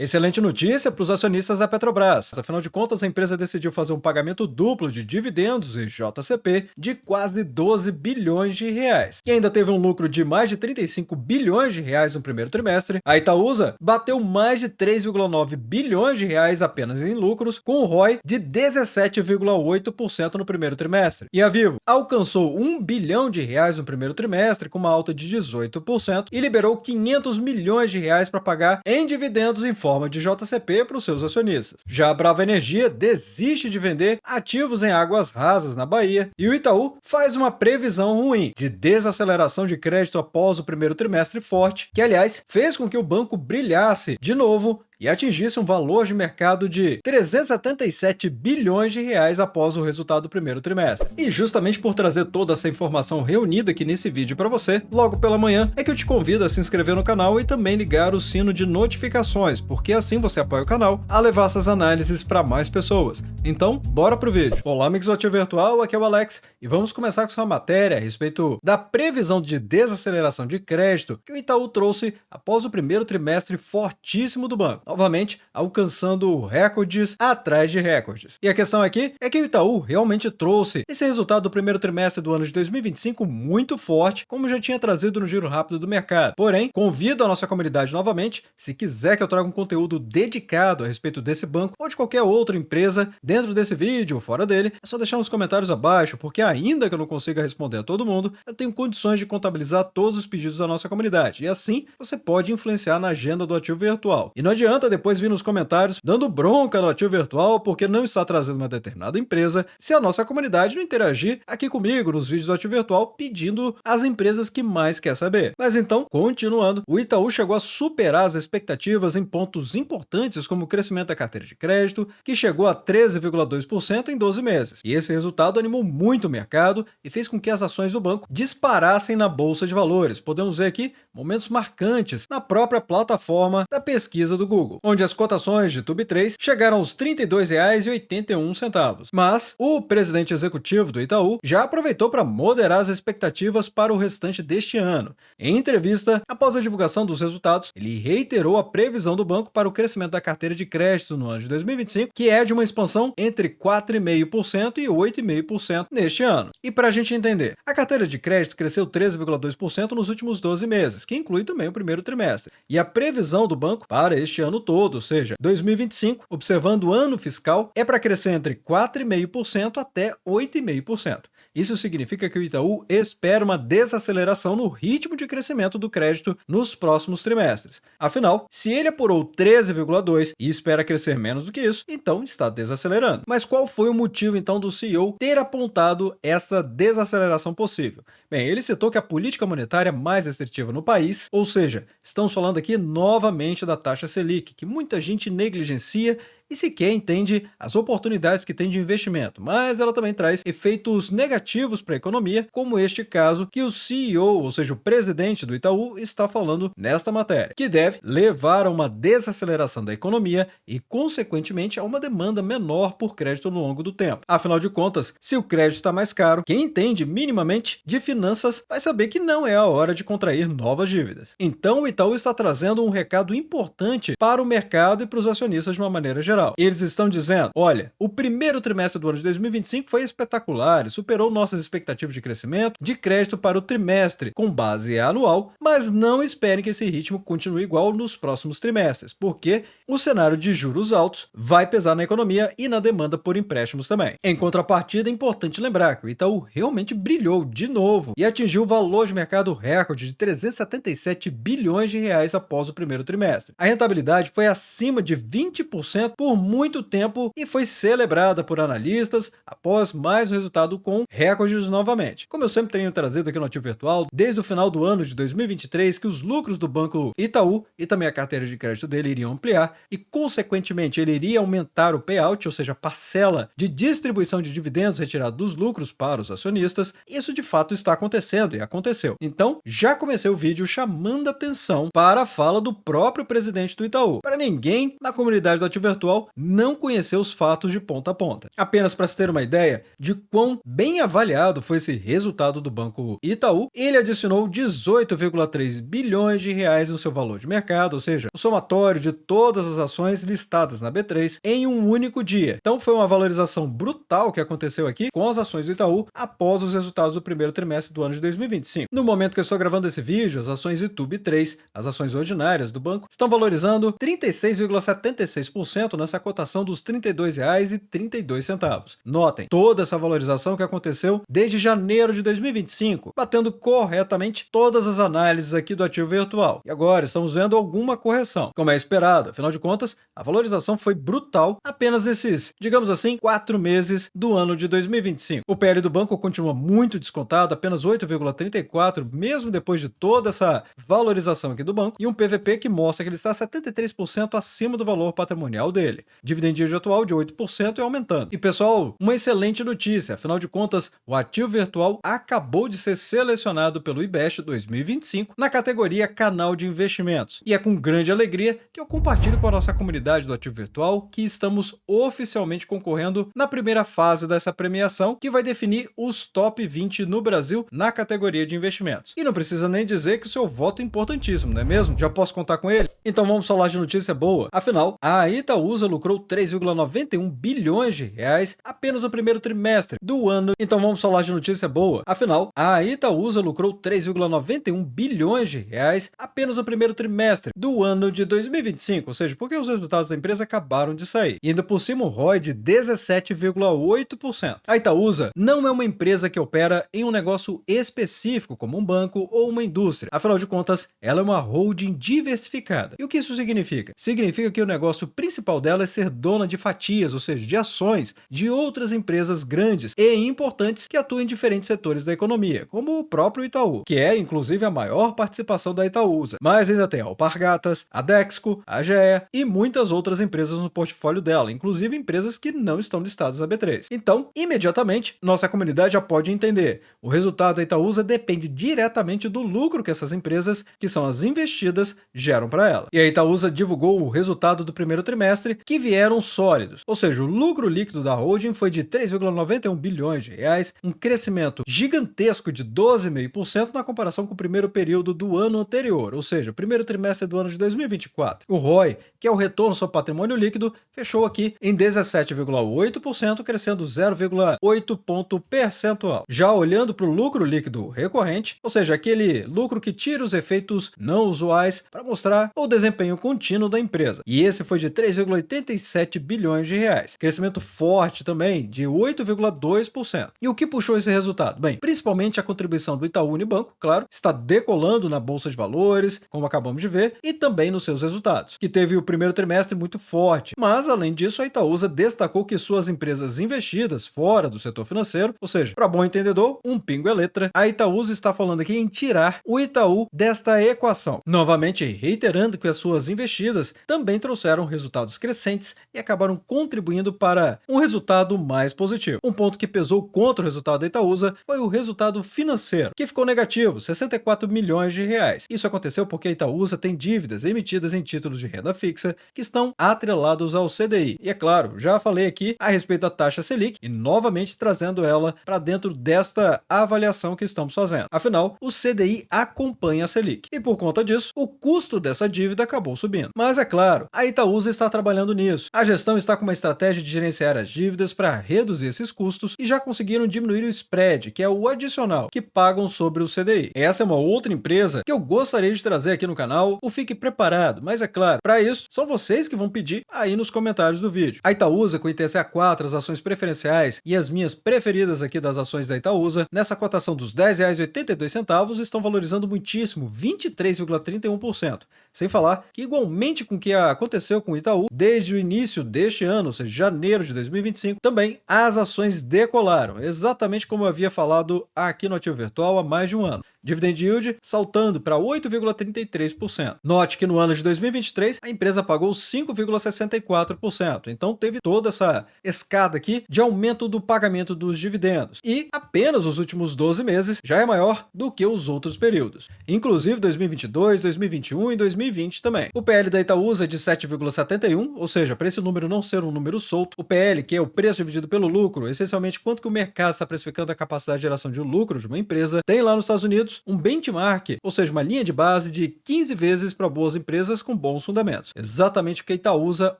Excelente notícia para os acionistas da Petrobras. Afinal de contas, a empresa decidiu fazer um pagamento duplo de dividendos e JCP de quase 12 bilhões de reais. E ainda teve um lucro de mais de 35 bilhões de reais no primeiro trimestre. A Itaúsa bateu mais de 3,9 bilhões de reais apenas em lucros, com o ROI de 17,8% no primeiro trimestre. E a Vivo alcançou 1 bilhão de reais no primeiro trimestre, com uma alta de 18%, e liberou 500 milhões de reais para pagar em dividendos em forma de JCP para os seus acionistas. Já a Brava Energia desiste de vender ativos em águas rasas na Bahia, e o Itaú faz uma previsão ruim de desaceleração de crédito após o primeiro trimestre forte, que aliás fez com que o banco brilhasse de novo e atingisse um valor de mercado de 377 bilhões de reais após o resultado do primeiro trimestre. E justamente por trazer toda essa informação reunida aqui nesse vídeo para você, logo pela manhã, é que eu te convido a se inscrever no canal e também ligar o sino de notificações, porque assim você apoia o canal a levar essas análises para mais pessoas. Então, bora pro vídeo. Olá, amigos do Ativo Virtual, aqui é o Alex, e vamos começar com essa matéria a respeito da previsão de desaceleração de crédito que o Itaú trouxe após o primeiro trimestre fortíssimo do banco, novamente alcançando recordes atrás de recordes. E a questão aqui é que o Itaú realmente trouxe esse resultado do primeiro trimestre do ano de 2025 muito forte, como já tinha trazido no giro rápido do mercado. Porém, convido a nossa comunidade novamente, se quiser que eu traga um conteúdo dedicado a respeito desse banco ou de qualquer outra empresa dentro desse vídeo ou fora dele, é só deixar nos comentários abaixo, porque ainda que eu não consiga responder a todo mundo, eu tenho condições de contabilizar todos os pedidos da nossa comunidade. E assim, você pode influenciar na agenda do Ativo Virtual. E não adianta depois vir nos comentários dando bronca no Ativo Virtual porque não está trazendo uma determinada empresa, se a nossa comunidade não interagir aqui comigo nos vídeos do Ativo Virtual pedindo as empresas que mais quer saber. Mas então, continuando, o Itaú chegou a superar as expectativas em pontos importantes como o crescimento da carteira de crédito, que chegou a 13,2% em 12 meses. E esse resultado animou muito o mercado e fez com que as ações do banco disparassem na bolsa de valores. Podemos ver aqui momentos marcantes na própria plataforma da pesquisa do Google, onde as cotações de Tube3 chegaram aos R$ 32,81. Mas o presidente executivo do Itaú já aproveitou para moderar as expectativas para o restante deste ano. Em entrevista, após a divulgação dos resultados, ele reiterou a previsão do banco para o crescimento da carteira de crédito no ano de 2025, que é de uma expansão entre 4,5% e 8,5% neste ano. E para a gente entender, a carteira de crédito cresceu 13,2% nos últimos 12 meses, que inclui também o primeiro trimestre. E a previsão do banco para este ano todo, ou seja, 2025, observando o ano fiscal, é para crescer entre 4,5% até 8,5%. Isso significa que o Itaú espera uma desaceleração no ritmo de crescimento do crédito nos próximos trimestres. Afinal, se ele apurou 13,2% e espera crescer menos do que isso, então está desacelerando. Mas qual foi o motivo então do CEO ter apontado essa desaceleração possível? Bem, ele citou que a política monetária mais restritiva no país, ou seja, estamos falando aqui novamente da taxa Selic, que muita gente negligencia e sequer entende as oportunidades que tem de investimento, mas ela também traz efeitos negativos para a economia, como este caso que o CEO, ou seja, o presidente do Itaú, está falando nesta matéria, que deve levar a uma desaceleração da economia e, consequentemente, a uma demanda menor por crédito no longo do tempo. Afinal de contas, se o crédito está mais caro, quem entende minimamente de finanças vai saber que não é a hora de contrair novas dívidas. Então, o Itaú está trazendo um recado importante para o mercado e para os acionistas de uma maneira geral. Eles estão dizendo, olha, o primeiro trimestre do ano de 2025 foi espetacular e superou nossas expectativas de crescimento de crédito para o trimestre, com base anual, mas não esperem que esse ritmo continue igual nos próximos trimestres, porque o cenário de juros altos vai pesar na economia e na demanda por empréstimos também. Em contrapartida, é importante lembrar que o Itaú realmente brilhou de novo e atingiu o valor de mercado recorde de 377 bilhões de reais após o primeiro trimestre. A rentabilidade foi acima de 20% por muito tempo e foi celebrada por analistas após mais um resultado com recordes novamente. Como eu sempre tenho trazido aqui no Ativo Virtual, desde o final do ano de 2023, que os lucros do Banco Itaú e também a carteira de crédito dele iriam ampliar e, consequentemente, ele iria aumentar o payout, ou seja, a parcela de distribuição de dividendos retirado dos lucros para os acionistas. Isso de fato está acontecendo e aconteceu. Então, já comecei o vídeo chamando a atenção para a fala do próprio presidente do Itaú, para ninguém na comunidade do Ativo Virtual Virtual não conheceu os fatos de ponta a ponta. Apenas para se ter uma ideia de quão bem avaliado foi esse resultado do Banco Itaú, ele adicionou 18,3 bilhões de reais no seu valor de mercado, ou seja, o somatório de todas as ações listadas na B3 em um único dia. Então foi uma valorização brutal que aconteceu aqui com as ações do Itaú após os resultados do primeiro trimestre do ano de 2025. No momento que eu estou gravando esse vídeo, as ações ITUB3, as ações ordinárias do banco, estão valorizando 36,76% nessa cotação dos R$ 32,32. Notem, toda essa valorização que aconteceu desde janeiro de 2025, batendo corretamente todas as análises aqui do ativo virtual. E agora estamos vendo alguma correção, como é esperado. Afinal de contas, a valorização foi brutal apenas nesses, digamos assim, 4 meses do ano de 2025. O PL do banco continua muito descontado, apenas 8,34, mesmo depois de toda essa valorização aqui do banco, e um PVP que mostra que ele está 73% acima do valor patrimonial dele. Dividend yield atual de 8% e aumentando. E pessoal, uma excelente notícia, afinal de contas, o ativo virtual acabou de ser selecionado pelo IBEST 2025 na categoria Canal de Investimentos. E é com grande alegria que eu compartilho com a nossa comunidade do ativo virtual que estamos oficialmente concorrendo na primeira fase dessa premiação, que vai definir os top 20 no Brasil na categoria de investimentos. E não precisa nem dizer que o seu voto é importantíssimo, não é mesmo? Já posso contar com ele? Então vamos falar de notícia boa. Afinal, a Itaúsa lucrou 3,91 bilhões de reais apenas no primeiro trimestre do ano. Então vamos falar de notícia boa. Afinal, a Itaúsa lucrou 3,91 bilhões de reais apenas no primeiro trimestre do ano de 2025, ou seja, porque os resultados da empresa acabaram de sair. E ainda por cima o ROI de 17,8%. A Itaúsa não é uma empresa que opera em um negócio específico, como um banco ou uma indústria. Afinal de contas, ela é uma holding diversificada. E o que isso significa? Significa que o negócio principal dela é ser dona de fatias, ou seja, de ações de outras empresas grandes e importantes que atuam em diferentes setores da economia, como o próprio Itaú, que é inclusive a maior participação da Itaúsa. Mas ainda tem a Alpargatas, a Dexco, a GE e muitas outras empresas no portfólio dela, inclusive empresas que não estão listadas na B3. Então, imediatamente, nossa comunidade já pode entender. O resultado da Itaúsa depende diretamente do lucro que essas empresas, que são as investidas, geram para ela. E a Itaúsa divulgou o resultado do primeiro trimestre, que vieram sólidos. Ou seja, o lucro líquido da holding foi de 3,91 bilhões de reais, um crescimento gigantesco de 12,5% na comparação com o primeiro período do ano anterior, ou seja, o primeiro trimestre do ano de 2024. O ROI, que é o retorno sobre patrimônio líquido, fechou aqui em 17,8%, crescendo 0,8 ponto percentual. Já olhando para o lucro líquido recorrente, ou seja, aquele lucro que tira os efeitos não usuais para mostrar o desempenho contínuo da empresa. E esse foi de 3,87 bilhões de reais. Crescimento forte também, de 8,2%. E o que puxou esse resultado? Bem, principalmente a contribuição do Itaú Unibanco, claro, está decolando na Bolsa de Valores, como acabamos de ver, e também nos seus resultados, que teve o primeiro trimestre muito forte. Mas, além disso, a Itaúsa destacou que suas empresas investidas fora do setor financeiro, ou seja, para bom entendedor, um pingo é letra, a Itaúsa está falando aqui em tirar o Itaú desta equação. Novamente, reiterando que as suas investidas também trouxeram resultados crescentes e acabaram contribuindo para um resultado mais positivo. Um ponto que pesou contra o resultado da Itaúsa foi o resultado financeiro, que ficou negativo, 64 milhões de reais. Isso aconteceu porque a Itaúsa tem dívidas emitidas em títulos de renda fixa que estão atrelados ao CDI. E é claro, já falei aqui a respeito da taxa Selic e novamente trazendo ela para dentro desta avaliação que estamos fazendo. Afinal, o CDI acompanha a Selic e por conta disso, o custo dessa dívida acabou subindo. Mas é claro, a Itaúsa está trabalhando nisso. A gestão está com uma estratégia de gerenciar as dívidas para reduzir esses custos e já conseguiram diminuir o spread, que é o adicional que pagam sobre o CDI. Essa é uma outra empresa que eu gostaria de trazer aqui no canal, o Fique Preparado, mas é claro, para isso, são vocês que vão pedir aí nos comentários do vídeo. A Itaúsa com ITCA4, as ações preferenciais e as minhas preferidas aqui das ações da Itaúsa, nessa cotação dos R$ 10,82 estão valorizando muitíssimo, 23,31%. Sem falar que, igualmente com o que aconteceu com o Itaú, desde o início deste ano, ou seja, janeiro de 2025, também as ações decolaram, exatamente como eu havia falado aqui no Ativo Virtual há mais de um ano. Dividend Yield saltando para 8,33%. Note que no ano de 2023 a empresa pagou 5,64%, então teve toda essa escada aqui de aumento do pagamento dos dividendos. E apenas os últimos 12 meses já é maior do que os outros períodos, inclusive 2022, 2021 e 2020 também. O PL da Itaúsa é de 7,71, ou seja, para esse número não ser um número solto, o PL, que é o preço dividido pelo lucro, essencialmente quanto que o mercado está precificando a capacidade de geração de lucro de uma empresa, tem lá nos Estados Unidos um benchmark, ou seja, uma linha de base de 15 vezes para boas empresas com bons fundamentos. Exatamente o que a Itaúsa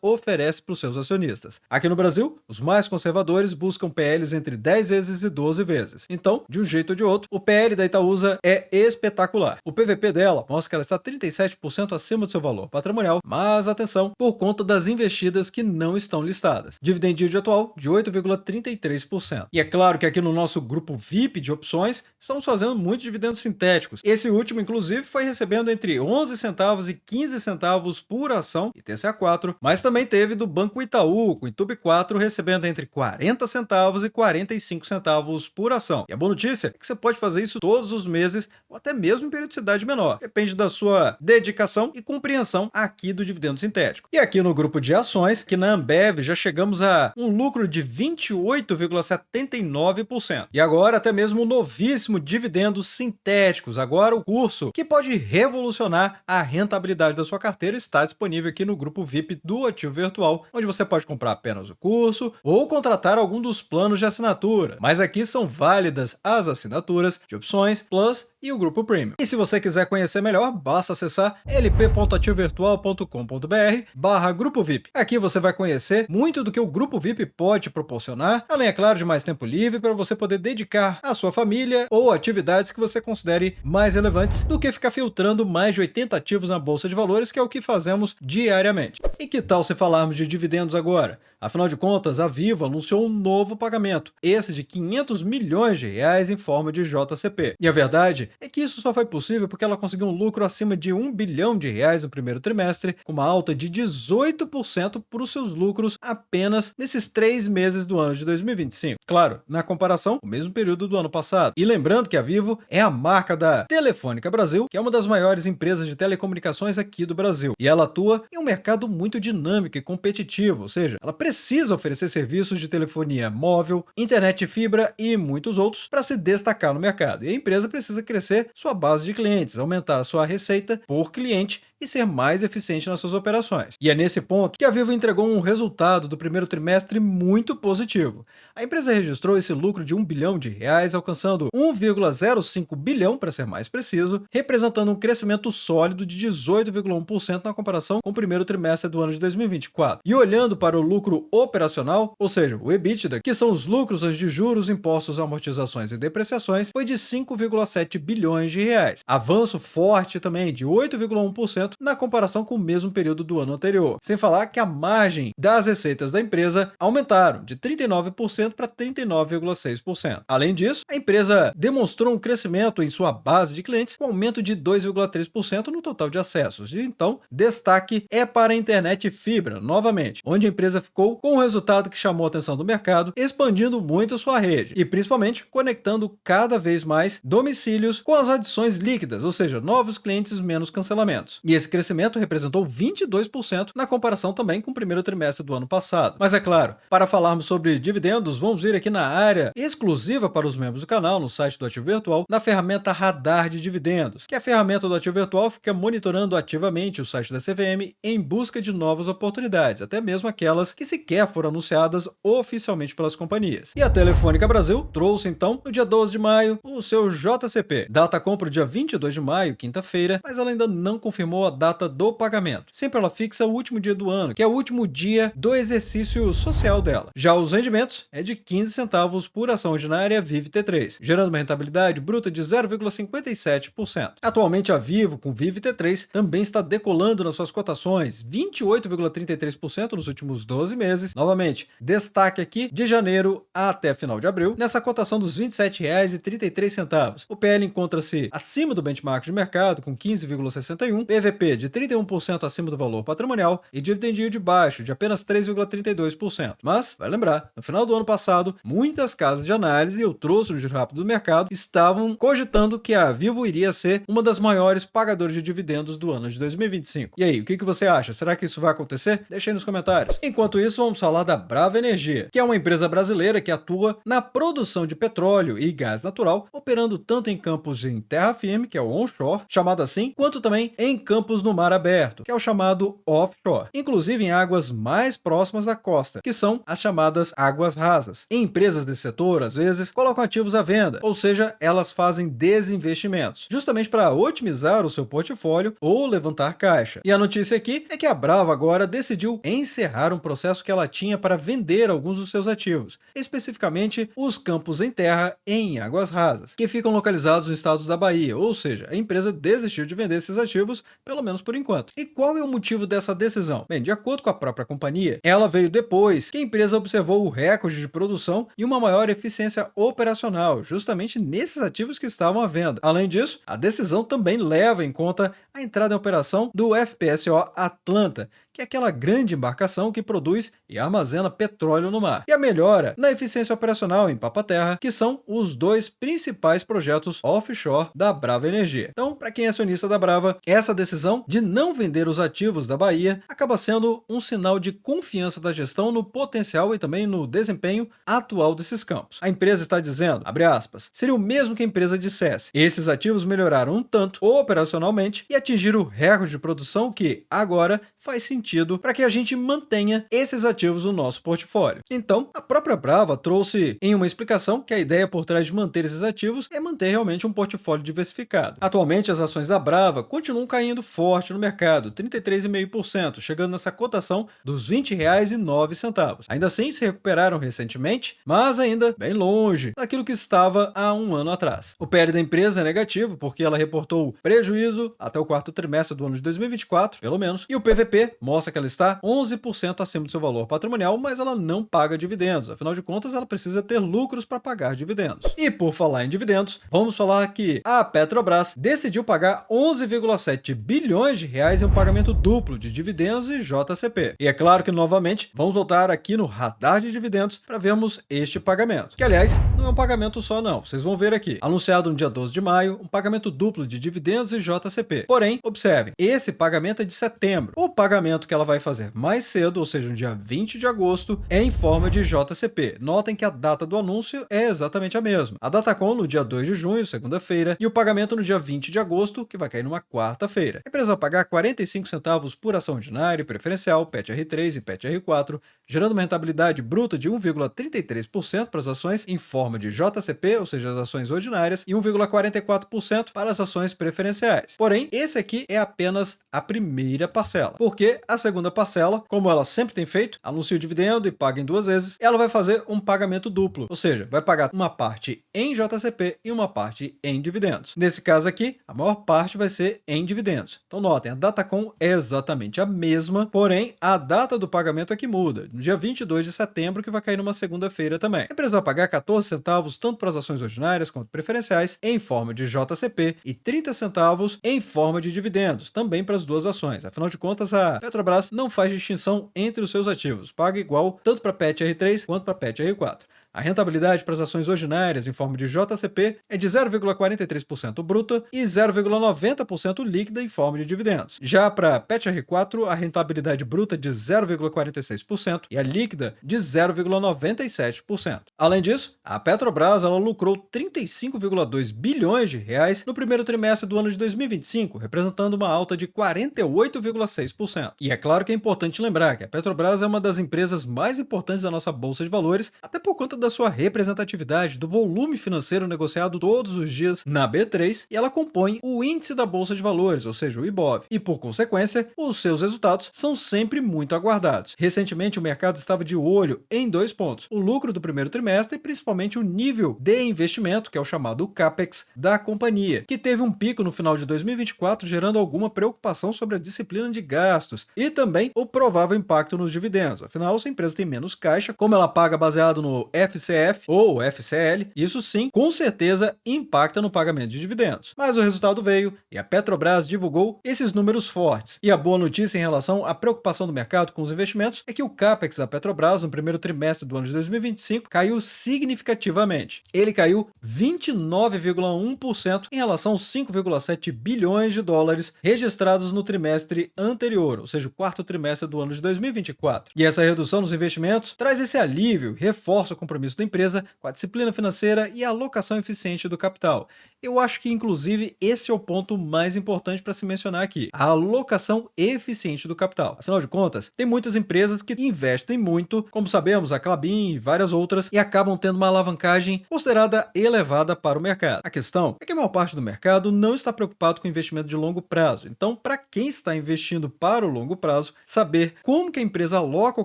oferece para os seus acionistas. Aqui no Brasil, os mais conservadores buscam PLs entre 10 vezes e 12 vezes. Então, de um jeito ou de outro, o PL da Itaúsa é espetacular. O PVP dela mostra que ela está 37% acima do seu valor patrimonial, mas atenção, por conta das investidas que não estão listadas. Dividend yield atual de 8,33%. E é claro que aqui no nosso grupo VIP de opções, estamos fazendo muitos dividendos sintéticos. Esse último, inclusive, foi recebendo entre 11 centavos e 15 centavos por ação, ITCA4, mas também teve do Banco Itaú, com Itube 4, recebendo entre 40 centavos e 45 centavos por ação. E a boa notícia é que você pode fazer isso todos os meses, ou até mesmo em periodicidade menor. Depende da sua dedicação e compreensão aqui do dividendo sintético. E aqui no grupo de ações, que na Ambev já chegamos a um lucro de 28,79%. E agora até mesmo novíssimo dividendos sintéticos. Agora o curso que pode revolucionar a rentabilidade da sua carteira está disponível aqui no grupo VIP do Ativo Virtual, onde você pode comprar apenas o curso ou contratar algum dos planos de assinatura. Mas aqui são válidas as assinaturas de opções, Plus e o grupo Premium. E se você quiser conhecer melhor, basta acessar lp.ativovirtual.com.br/grupo VIP. Aqui você vai conhecer muito do que o grupo VIP pode proporcionar, além, é claro, de mais tempo livre para você poder dedicar à sua família ou atividades que você considere mais relevantes do que ficar filtrando mais de 80 ativos na bolsa de valores, que é o que fazemos diariamente. E que tal se falarmos de dividendos agora? Afinal de contas, a Vivo anunciou um novo pagamento, esse de 500 milhões de reais em forma de JCP. E a verdade é que isso só foi possível porque ela conseguiu um lucro acima de 1 bilhão de reais no primeiro trimestre, com uma alta de 18% para os seus lucros apenas nesses 3 meses do ano de 2025. Claro, na comparação com o mesmo período do ano passado. E lembrando que a Vivo é a marca da Telefônica Brasil, que é uma das maiores empresas de telecomunicações aqui do Brasil. E ela atua em um mercado muito dinâmico e competitivo, ou seja, ela precisa oferecer serviços de telefonia móvel, internet fibra e muitos outros para se destacar no mercado. E a empresa precisa crescer sua base de clientes, aumentar sua receita por cliente e ser mais eficiente nas suas operações. E é nesse ponto que a Vivo entregou um resultado do primeiro trimestre muito positivo. A empresa registrou esse lucro de 1 bilhão de reais, alcançando 1,05 bilhão para ser mais preciso, representando um crescimento sólido de 18,1% na comparação com o primeiro trimestre do ano de 2024. E olhando para o lucro operacional, ou seja, o EBITDA, que são os lucros antes de juros, impostos, amortizações e depreciações, foi de 5,7 bilhões de reais. Avanço forte também de 8,1% na comparação com o mesmo período do ano anterior. Sem falar que a margem das receitas da empresa aumentaram de 39% para 39,6%. Além disso, a empresa demonstrou um crescimento em sua base de clientes, com aumento de 2,3% no total de acessos. E então, destaque é para a internet fibra, novamente, onde a empresa ficou com um resultado que chamou a atenção do mercado, expandindo muito sua rede e principalmente conectando cada vez mais domicílios com as adições líquidas, ou seja, novos clientes menos cancelamentos. E esse crescimento representou 22% na comparação também com o primeiro trimestre do ano passado. Mas é claro, para falarmos sobre dividendos, vamos vir aqui na área exclusiva para os membros do canal, no site do Ativo Virtual, na ferramenta Radar de Dividendos, que é a ferramenta do Ativo Virtual fica monitorando ativamente o site da CVM em busca de novas oportunidades, até mesmo aquelas que sequer foram anunciadas oficialmente pelas companhias. E a Telefônica Brasil trouxe então, no dia 12 de maio, o seu JCP. Data compra o dia 22 de maio, quinta-feira, mas ela ainda não confirmou a data do pagamento. Sempre ela fixa o último dia do ano, que é o último dia do exercício social dela. Já os rendimentos é de 15 centavos por ação ordinária Vive T3, gerando uma rentabilidade bruta de 0,57%. Atualmente a Vivo, com Vive T3, também está decolando nas suas cotações, 28,33% nos últimos 12 meses. Novamente, destaque aqui de janeiro até final de abril, nessa cotação dos R$ 27,33. O PL encontra-se acima do benchmark de mercado, com 15,61, PVP PVP de 31% acima do valor patrimonial e dividend yield baixo de apenas 3,32%. Mas, vai lembrar, no final do ano passado, muitas casas de análise, e eu trouxe no Giro Rápido do Mercado, estavam cogitando que a Vivo iria ser uma das maiores pagadoras de dividendos do ano de 2025. E aí, o que você acha? Será que isso vai acontecer? Deixa aí nos comentários. Enquanto isso, vamos falar da Brava Energia, que é uma empresa brasileira que atua na produção de petróleo e gás natural, operando tanto em campos em terra firme, que é o onshore, chamado assim, quanto também em campos no mar aberto, que é o chamado offshore, inclusive em águas mais próximas da costa, que são as chamadas águas rasas. E empresas desse setor, às vezes, colocam ativos à venda, ou seja, elas fazem desinvestimentos, justamente para otimizar o seu portfólio ou levantar caixa. E a notícia aqui é que a Brava agora decidiu encerrar um processo que ela tinha para vender alguns dos seus ativos, especificamente os campos em terra em águas rasas, que ficam localizados no estado da Bahia, ou seja, a empresa desistiu de vender esses ativos, pelo menos por enquanto. E qual é o motivo dessa decisão? Bem, de acordo com a própria companhia, ela veio depois que a empresa observou o recorde de produção e uma maior eficiência operacional, justamente nesses ativos que estavam à venda. Além disso, a decisão também leva em conta a entrada em operação do FPSO Atlanta, que é aquela grande embarcação que produz e armazena petróleo no mar, e a melhora na eficiência operacional em Papa-Terra, que são os dois principais projetos offshore da Brava Energia. Então, para quem é acionista da Brava, essa decisão de não vender os ativos da Bahia acaba sendo um sinal de confiança da gestão no potencial e também no desempenho atual desses campos. A empresa está dizendo, abre aspas, seria o mesmo que a empresa dissesse: esses ativos melhoraram um tanto operacionalmente e atingiram o recorde de produção que, agora, faz sentido para que a gente mantenha esses ativos no nosso portfólio. Então, a própria Brava trouxe em uma explicação que a ideia por trás de manter esses ativos é manter realmente um portfólio diversificado. Atualmente, as ações da Brava continuam caindo forte no mercado, 33,5%, chegando nessa cotação dos R$ 20,09. Ainda assim, se recuperaram recentemente, mas ainda bem longe daquilo que estava há um ano atrás. O PL da empresa é negativo, porque ela reportou prejuízo até o quarto trimestre do ano de 2024, pelo menos, e o PVP mostra que ela está 11% acima do seu valor patrimonial, mas ela não paga dividendos. Afinal de contas, ela precisa ter lucros para pagar dividendos. E por falar em dividendos, vamos falar que a Petrobras decidiu pagar 11,7 bilhões de reais em um pagamento duplo de dividendos e JCP. E é claro que, novamente, vamos voltar aqui no radar de dividendos para vermos este pagamento, que, aliás, não é um pagamento só não, vocês vão ver aqui. Anunciado no dia 12 de maio, um pagamento duplo de dividendos e JCP. Porém, observem, esse pagamento é de setembro. O pagamento que ela vai fazer mais cedo, ou seja, no dia 20 de agosto, é em forma de JCP. Notem que a data do anúncio é exatamente a mesma. A Datacom no dia 2 de junho, segunda-feira, e o pagamento no dia 20 de agosto, que vai cair numa quarta-feira. A empresa vai pagar 45 centavos por ação ordinária e preferencial, PET-R3 e PET-R4, gerando uma rentabilidade bruta de 1,33% para as ações em forma de JCP, ou seja, as ações ordinárias, e 1,44% para as ações preferenciais. Porém, esse aqui é apenas a primeira parcela, porque a segunda parcela, como ela sempre tem feito, anuncia o dividendo e paga em duas vezes, ela vai fazer um pagamento duplo, ou seja, vai pagar uma parte em JCP e uma parte em dividendos. Nesse caso aqui, a maior parte vai ser em dividendos. Então notem, a Datacom é exatamente a mesma, porém a data do pagamento é que muda, no dia 22 de setembro, que vai cair numa segunda-feira também. A empresa vai pagar 14 centavos tanto para as ações ordinárias quanto preferenciais em forma de JCP e 30 centavos em forma de dividendos, também para as duas ações. Afinal de contas, a Petrobras não faz distinção entre os seus ativos, paga igual tanto para PET-R3 quanto para PET-R4. A rentabilidade para as ações ordinárias em forma de JCP é de 0,43% bruta e 0,90% líquida em forma de dividendos. Já para PET-R4, a rentabilidade bruta é de 0,46% e a líquida de 0,97%. Além disso, a Petrobras ela lucrou 35,2 bilhões de reais no primeiro trimestre do ano de 2025, representando uma alta de 48,6%. E é claro que é importante lembrar que a Petrobras é uma das empresas mais importantes da nossa bolsa de valores, até por conta da sua representatividade, do volume financeiro negociado todos os dias na B3, e ela compõe o índice da bolsa de valores, ou seja, o IBOV, e por consequência, os seus resultados são sempre muito aguardados. Recentemente, o mercado estava de olho em dois pontos: o lucro do primeiro trimestre e principalmente o nível de investimento, que é o chamado CAPEX, da companhia, que teve um pico no final de 2024, gerando alguma preocupação sobre a disciplina de gastos e também o provável impacto nos dividendos. Afinal, se a empresa tem menos caixa, como ela paga baseado no FCF ou FCL, isso sim, com certeza impacta no pagamento de dividendos. Mas o resultado veio e a Petrobras divulgou esses números fortes. E a boa notícia em relação à preocupação do mercado com os investimentos é que o CAPEX da Petrobras no primeiro trimestre do ano de 2025 caiu significativamente. Ele caiu 29,1% em relação aos 5,7 bilhões de dólares registrados no trimestre anterior, ou seja, o quarto trimestre do ano de 2024. E essa redução nos investimentos traz esse alívio e reforça o compromisso da empresa com a disciplina financeira e a alocação eficiente do capital. Eu acho que, inclusive, esse é o ponto mais importante para se mencionar aqui, a alocação eficiente do capital. Afinal de contas, tem muitas empresas que investem muito, como sabemos, a Klabin e várias outras, e acabam tendo uma alavancagem considerada elevada para o mercado. A questão é que a maior parte do mercado não está preocupado com investimento de longo prazo. Então, para quem está investindo para o longo prazo, saber como que a empresa aloca o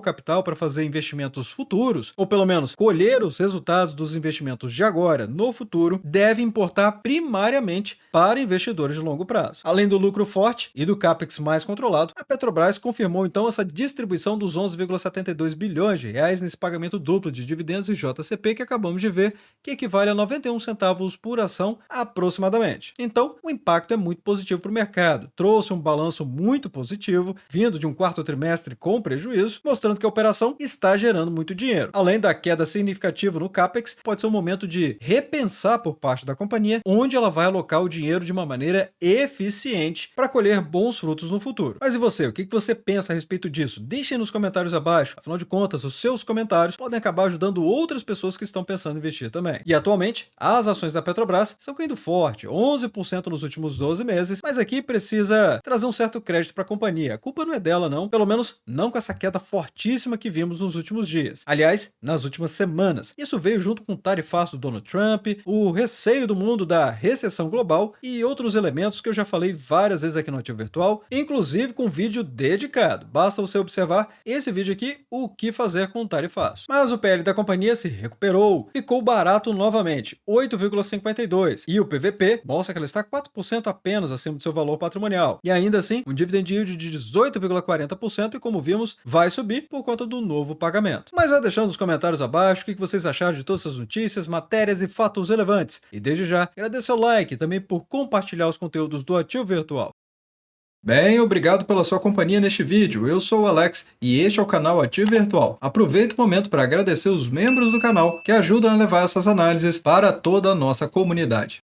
capital para fazer investimentos futuros, ou pelo menos colher os resultados dos investimentos de agora no futuro, deve importar primariamente para investidores de longo prazo. Além do lucro forte e do CAPEX mais controlado, a Petrobras confirmou então essa distribuição dos 11,72 bilhões de reais nesse pagamento duplo de dividendos e JCP que acabamos de ver, que equivale a 91 centavos por ação aproximadamente. Então, o impacto é muito positivo para o mercado. Trouxe um balanço muito positivo, vindo de um quarto trimestre com prejuízo, mostrando que a operação está gerando muito dinheiro. Além da queda significativa no CAPEX, pode ser um momento de repensar por parte da companhia onde ela vai alocar o dinheiro de uma maneira eficiente para colher bons frutos no futuro. Mas e você? O que você pensa a respeito disso? Deixe nos comentários abaixo. Afinal de contas, os seus comentários podem acabar ajudando outras pessoas que estão pensando em investir também. E atualmente, as ações da Petrobras estão caindo forte, 11% nos últimos 12 meses, mas aqui precisa trazer um certo crédito para a companhia. A culpa não é dela não, pelo menos não com essa queda fortíssima que vimos nos últimos dias. Aliás, nas últimas semanas. Isso veio junto com o tarifaço do Donald Trump, o receio do mundo da recessão global e outros elementos que eu já falei várias vezes aqui no Ativo Virtual, inclusive com vídeo dedicado. Basta você observar esse vídeo aqui, o que fazer com o tarifaço. Mas o PL da companhia se recuperou, ficou barato novamente, 8,52, e o PVP mostra que ela está 4% apenas acima do seu valor patrimonial. E ainda assim, um dividend yield de 18,40% e, como vimos, vai subir por conta do novo pagamento. Mas vai deixando nos comentários abaixo o que vocês acharam de todas essas notícias, matérias e fatos relevantes. E desde já, agradeço o like e também por compartilhar os conteúdos do Ativo Virtual. Bem, obrigado pela sua companhia neste vídeo. Eu sou o Alex e este é o canal Ativo Virtual. Aproveito o momento para agradecer os membros do canal que ajudam a levar essas análises para toda a nossa comunidade.